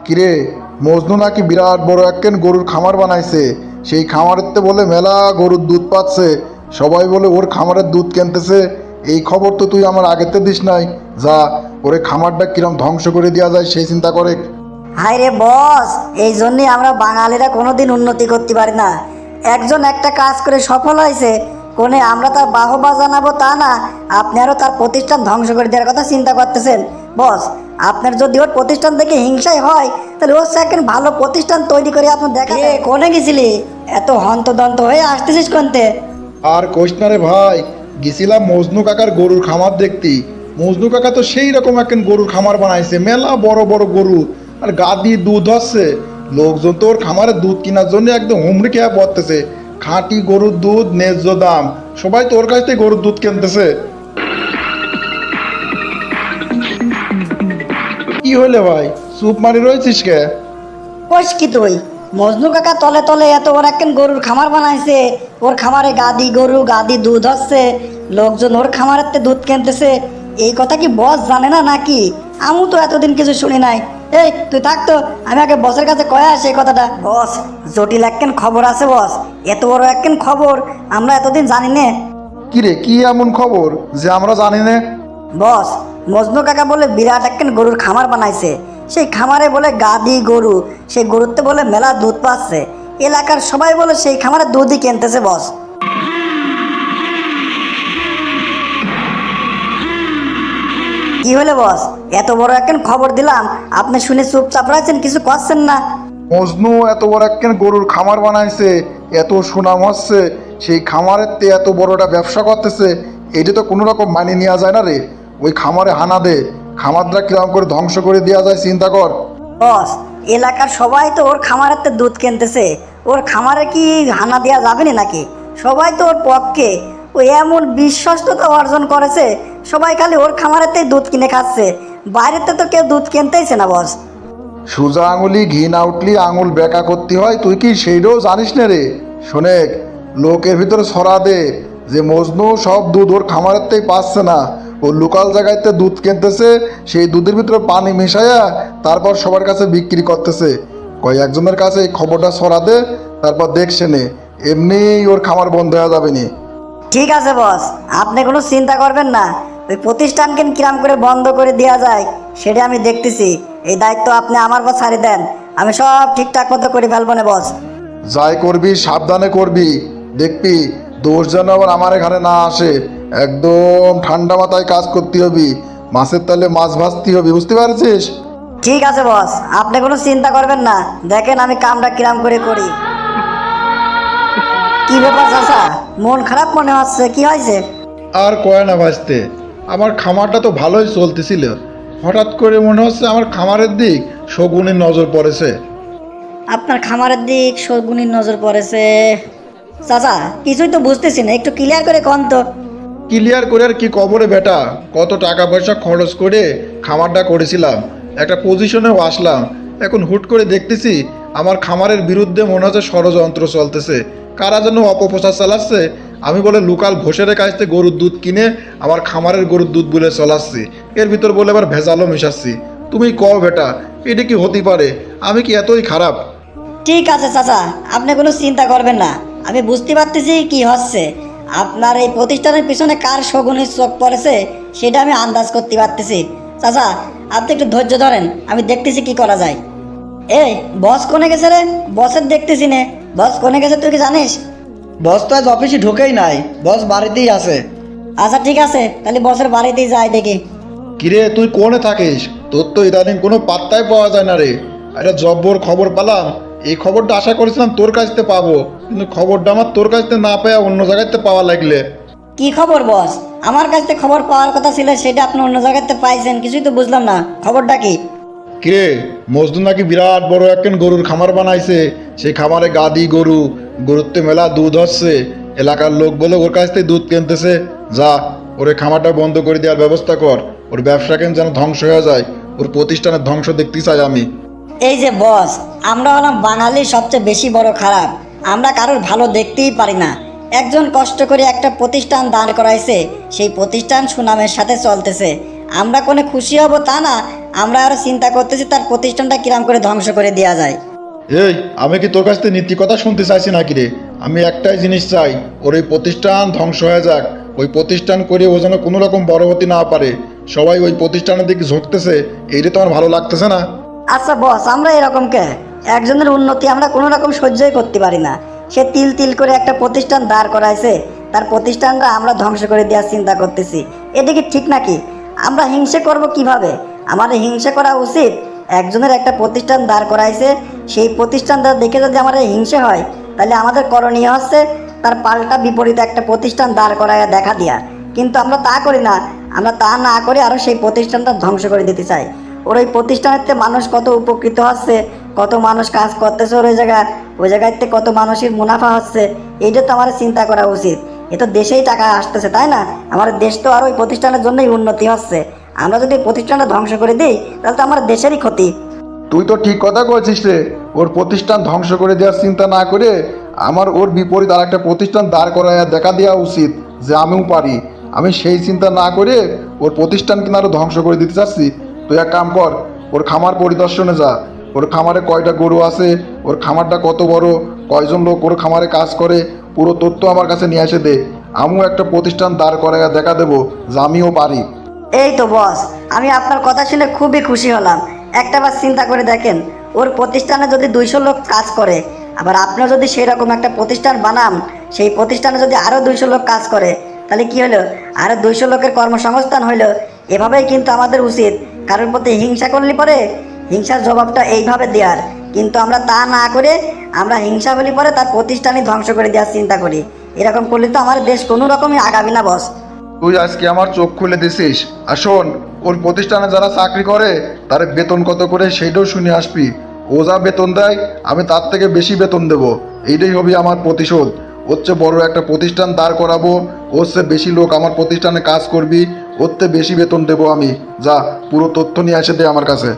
কিরে, মজনু নাকি বিরাট বড় একখান গরুর খামার বানাইছে। সেই খামারেতে বলে মেলা গরুর দুধ পাচ্ছে, সবাই বলে ওর খামারের দুধ কিনতেছে। এই খবর তো তুই আমার আগেতে দিস নাই। যা, ওরে খামারটা কিরম ধ্বংস করে দেওয়া যায় সেই চিন্তা করে। হায় রে বস, এই জন্যই আমরা বাঙালিরা কোনোদিন উন্নতি করতে পারি না। একজন একটা কাজ করে সফল হয়েছে, কোনে আমরা তার বাহবা জানাবো তা না, আপনি আরও তার প্রতিষ্ঠান ধ্বংস করে দেওয়ার কথা চিন্তা করতেছেন। বস, আপনার যদি ওর প্রতিষ্ঠান থেকে হিংসাই হয়, তাহলে ওর সেকেন্ড ভালো প্রতিষ্ঠান তৈরি করে আপনি দেখা। কোনে গেছিলি? এত হন্তদন্ত হয়ে আসতেছিস কোনতে? আর কোষ না রে ভাই, গেছিলাম মজনু কাকার গরুর খামার দেখতি। মজনু কাকা তো সেই রকম একখান গরুর খামার বানাইছে, মেলা বড় বড় গরু, আর গা দিয়ে দুধ হচ্ছে। লোকজন তো ওর খামারে দুধ কেনার জন্য একদম হুমড়ি খেয়ে পড়তেছে। খাঁটি গরুর দুধ ন্যায্য দাম, সবাই তো ওর কাছ থেকে গরুর দুধ কিনতেছে। কি হইলে ভাই, চুপ মারি রয়েছিস কে? কইস কি তুই? মজনু কাকা তলে তলে এত বড় একখান গরুর খামার বানাইছে, ওর খামারে গাদি গরু গাদি দুধ হচ্ছে, লোকজন ওর খামারেতে দুধ কিনতেছে। এই কথা কি বস জানে না নাকি? আমি তো এতদিন কিছু শুনি নাই। এই তুই থাকতো, আমি আগে বসের কাছে কয়ে আসি এই কথাটা। বস, জটিল একখান খবর আছে বস, এত বড় একখান খবর আমরা এতদিন জানি না। কিরে, কি এমন খবর যে আমরা জানি না? বস, মজনু কাকা বলে বিরাট একখান গরুর খামার বানাইছে। সেই খামারে বলে গাদি গরু, সেই গরুতে বলে মেলা দুধ পাচ্ছে। এলাকার সবাই বলে সেই খামারে দুধই কিনতেছে বস। কি হলো বস? এত বড় একখান খবর দিলাম, আপনি শুনে চুপচাপ রয়েছেন, কিছু করছেন না। মজনু এত বড় একখান গরুর খামার বানাইছে, এত সুনাম হচ্ছে, সেই খামারের তে এত বড়টা ব্যবসা করতেছে। এটা তো কোনো রকম মানিয়ে নেওয়া যায় না রে। ওই খামারে হানা দে, খামারটা কিরকম করে ধ্বংস করে দেওয়া যায় চিন্তা কর। বস, এলাকার সবাই তো ওর খামারেতে দুধ কিনতেছে, ওর খামারে কি হানা দেওয়া যাবে না নাকি? সবাই তো ওর পক্ষে। ও এমন বিশ্বস্ততা অর্জন করেছে, সবাই খালি ওর খামারেতেই দুধ কিনে খাচ্ছে, বাইরেতে তো কেউ দুধ কিনতেইছে না বস। সোজা আঙুলি ঘি না উঠলি আঙুল বেঁকা করতে হয়, তুই কি সেইটাও জানিস না রে? শোনেক, লোকের ভিতরে ছড়া দে যে মজনু সব দুধ ওর খামারেরতেই পাচ্ছে না, ও লোকাল জায়গাতে দুধ কিনতেছে, সেই দুধের ভিতরে পানি মিশাইয়া তারপর সবার কাছে বিক্রি করতেছে। কয়েকজনের কাছে এই খবরটা ছড়া দে, তারপর দেখছে নে, এমনিই ওর খামার বন্ধ হয়ে যাবে নি। ঠিক আছে বস, আপনি কোনো চিন্তা করবেন না। ওই প্রতিষ্ঠানকে কিরাম করে বন্ধ করে দেওয়া যায় সেটা আমি দেখতেছি। এই দায়িত্ব আপনি আমার উপর ছাড়ি দেন, আমি সব ঠিকঠাক মতো করে ফেলবো না বস। যাই করবি সাবধানে করবি, দেখবি দোষ যেন আবার আমার এখানে না আসে। একদম ঠান্ডা মাথায় কাজ করতে হবে, মাছের তালে মাছ ভাজতে হবে, বুঝতে পারছিস? ঠিক আছে বস, আপনি কোনো চিন্তা করবেন না, দেখেন আমি কামটা কিরাম করে করি। কি ব্যাপার চাচা, মন খারাপ মনে হচ্ছে, কি হয়েছে? আর কয় না ভাজতে, আমার খামারটা তো ভালোই চলতেছিল, হঠাৎ করে মনে হচ্ছে আমার খামারের দিক শগুনের নজর পড়েছে। আপনার খামারের দিক শগুনির নজর পড়েছে? চাচা, কিছুই তো বুঝতেছি না, একটু ক্লিয়ার করে কন তো। ক্লিয়ার করে আর কি কবরে বেটা, কত টাকা পয়সা খরচ করে খামারটা করেছিলাম, একটা পজিশনেও আসলাম, এখন হুট করে দেখতেছি আমার খামারের বিরুদ্ধে মনে হচ্ছে ষড়যন্ত্র চলতেছে। কারা যেন অপপ্রচার চালাচ্ছে, আমি বলে লোকাল ঘোষের কাছ থেকে গরুর দুধ কিনে আমার খামারের গরুর দুধ বলে চলাচ্ছি, এর ভিতর বলে আবার ভেজালও মেশাচ্ছি। তুমি কও বেটা, এটা কি হতে পারে? আমি কি এতই খারাপ? ঠিক আছে চাচা, আপনি কোনো চিন্তা করবেন না, আমি বুঝতে পারতেছি কি হচ্ছে। আপনার এই প্রতিষ্ঠানের পিছনে কার শগুনের চোখ পড়েছে সেটা আমি আন্দাজ করতে পারতেছি। চাচা, আপনি একটু ধৈর্য ধরেন, আমি দেখতেছি কি করা যায়। এই বস কোনে গেছে রে? বসের দেখতেছি নে, বস কোনে গেছে তুই কি জানিস? বস তো আজ অফিসে ঢুকেই নাই, বস বাড়িতেই আছে। আচ্ছা ঠিক আছে, তাহলে বসের বাড়িতেই যাই দেখি। কিরে, তুই কোনে থাকিস? তোর তো ইদানিং কোনো পাত্তাই পাওয়া যায় না রে। একটা জব্বর খবর পেলাম, এই খবরটা আশা করেছিলাম তোর কাছ থেকে পাবো, কিন্তু খবরটা আমার তোর কাছ থেকে না পেয়ে অন্য জায়গাতে পাওয়া লাগলে। কি খবর বস? আমার কাছ থেকে খবর পাওয়ার কথা ছিল, সেটা আপনি অন্য জায়গাতে পাইছেন, কিছুই তো বুঝলাম না, খবরটা কি? কিরে, মজদুর নাকি বিরাট বড় একখান গরুর খামার বানাইছে, সেই খামারে গাদি গরু, গরুতে মেলা দুধ হচ্ছে, এলাকার লোক বলে ওর কাছ থেকে দুধ কিনতেছে। যা, ওরে খামারটা বন্ধ করে দেওয়ার ব্যবস্থা কর, ওর ব্যবসা কেন যেন ধ্বংস হয়ে যায়, ওর প্রতিষ্ঠানের ধ্বংস দেখতে চাই আমি। এই যে বস, আমরা হলাম বাঙালির সবচেয়ে বেশি বড় খারাপ, আমরা কারোর ভালো দেখতেই পারি না। একজন কষ্ট করে একটা প্রতিষ্ঠান দাঁড় করাইছে, সেই প্রতিষ্ঠান সুনামের সাথে চলতেছে, আমরা কোনো খুশি হব তা না, আমরা আরো চিন্তা করতেছি তার প্রতিষ্ঠানটা কিরাম করে ধ্বংস করে দেওয়া যায়। এই আমি কি তোর কাছ থেকে নীতি কথা শুনতে চাইছি নাকি রে? আমি একটাই জিনিস চাই, ওর ওই প্রতিষ্ঠান ধ্বংস হয়ে যাক। ওই প্রতিষ্ঠান করে ও যেন কোনো রকম বড় হতে না পারে। সবাই ওই প্রতিষ্ঠানের দিকে ঝুঁকতেছে, এইটা তোমার ভালো লাগতেছে না? আচ্ছা বস, আমরা এরকম কে? একজনের উন্নতি আমরা কোনো রকম সহ্যই করতে পারি না। সে তিল তিল করে একটা প্রতিষ্ঠান দাঁড় করাইছে, তার প্রতিষ্ঠানটা আমরা ধ্বংস করে দেওয়ার চিন্তা করতেছি। এটা কি ঠিক নাকি? আমরা হিংসে করব কিভাবে? আমাদের হিংসে করা উচিত। একজনের একটা প্রতিষ্ঠান দাঁড় করাইছে, সেই প্রতিষ্ঠানটা দেখে যদি আমাদের হিংসে হয়, তাহলে আমাদের করণীয় হচ্ছে তার পাল্টা বিপরীতে একটা প্রতিষ্ঠান দাঁড় করাইয়া দেখা দেওয়া। কিন্তু আমরা তা করি না। আমরা তা না করে আরও সেই প্রতিষ্ঠানটা ধ্বংস করে দিতে চাই। ওর ওই প্রতিষ্ঠানের থেকে মানুষ কত উপকৃত হচ্ছে, কত মানুষ কাজ করতেছে ওর ওই জায়গায় থেকে কত মানুষের মুনাফা হচ্ছে, এইটা তো আমার চিন্তা করা উচিত। এ তো দেশেই টাকা আসতেছে, তাই না? আমাদের দেশ তো আর ওই প্রতিষ্ঠানের জন্যই উন্নতি হচ্ছে। আমরা যদি প্রতিষ্ঠানটা ধ্বংস করে দিই, তাহলে তো আমার দেশেরই ক্ষতি। তুই তো ঠিক কথা কয়েছিস রে। ওর প্রতিষ্ঠান ধ্বংস করে দেওয়ার চিন্তা না করে আমার ওর বিপরীত আর একটা প্রতিষ্ঠান দাঁড় করাইয়া দেখা দেওয়া উচিত যে আমিও পারি। আমি সেই চিন্তা না করে ওর প্রতিষ্ঠান কিনা আরও ধ্বংস করে দিতে চাচ্ছি। তুই এক কাম কর, ওর খামার পরিদর্শনে যা। ওর খামারে কয়টা গরু আছে, ওর খামারটা কত বড়, কয়জন লোক ওর খামারে কাজ করে, পুরো তথ্য আমার কাছে নিয়ে এসে দে। আমিও একটা প্রতিষ্ঠান দাঁড় করাইয়া দেখা দেবো যে আমিও পারি। এই তো বস, আমি আপনার কথা শুনে খুবই খুশি হলাম। একটাবার চিন্তা করে দেখেন, ওর প্রতিষ্ঠানে যদি 200 লোক কাজ করে, আবার আপনিও যদি সেরকম একটা প্রতিষ্ঠান বানান, সেই প্রতিষ্ঠানে যদি আরও 200 লোক কাজ করে, তাহলে কি হলো? আরও 200 লোকের কর্মসংস্থান হইলো। এভাবেই কিন্তু আমাদের উচিত। কারোর প্রতি হিংসা করলে পরে হিংসার জবাবটা এইভাবে দেওয়ার। কিন্তু আমরা তা না করে আমরা হিংসা হলে পরে তার প্রতিষ্ঠানই ধ্বংস করে দেওয়ার চিন্তা করি। এরকম করলে তো আমার দেশ কোনো রকমই আগাবে না বস। তুই আজকে আমার চোখ খুলে দিছিস। আর শোন, ওর প্রতিষ্ঠানে যারা চাকরি করে তার বেতন কত করে সেইটাও শুনে আসবি। ও যা বেতন দেয় আমি তার থেকে বেশি বেতন দেব। এইটাই হবে আমার প্রতিশোধ। হচ্ছে বড় একটা প্রতিষ্ঠান দাঁড় করাবো, হচ্ছে বেশি লোক আমার প্রতিষ্ঠানে কাজ করবি, ওর থেকে বেশি বেতন দেবো আমি। যা, পুরো তথ্য নিয়ে এসে দে আমার কাছে।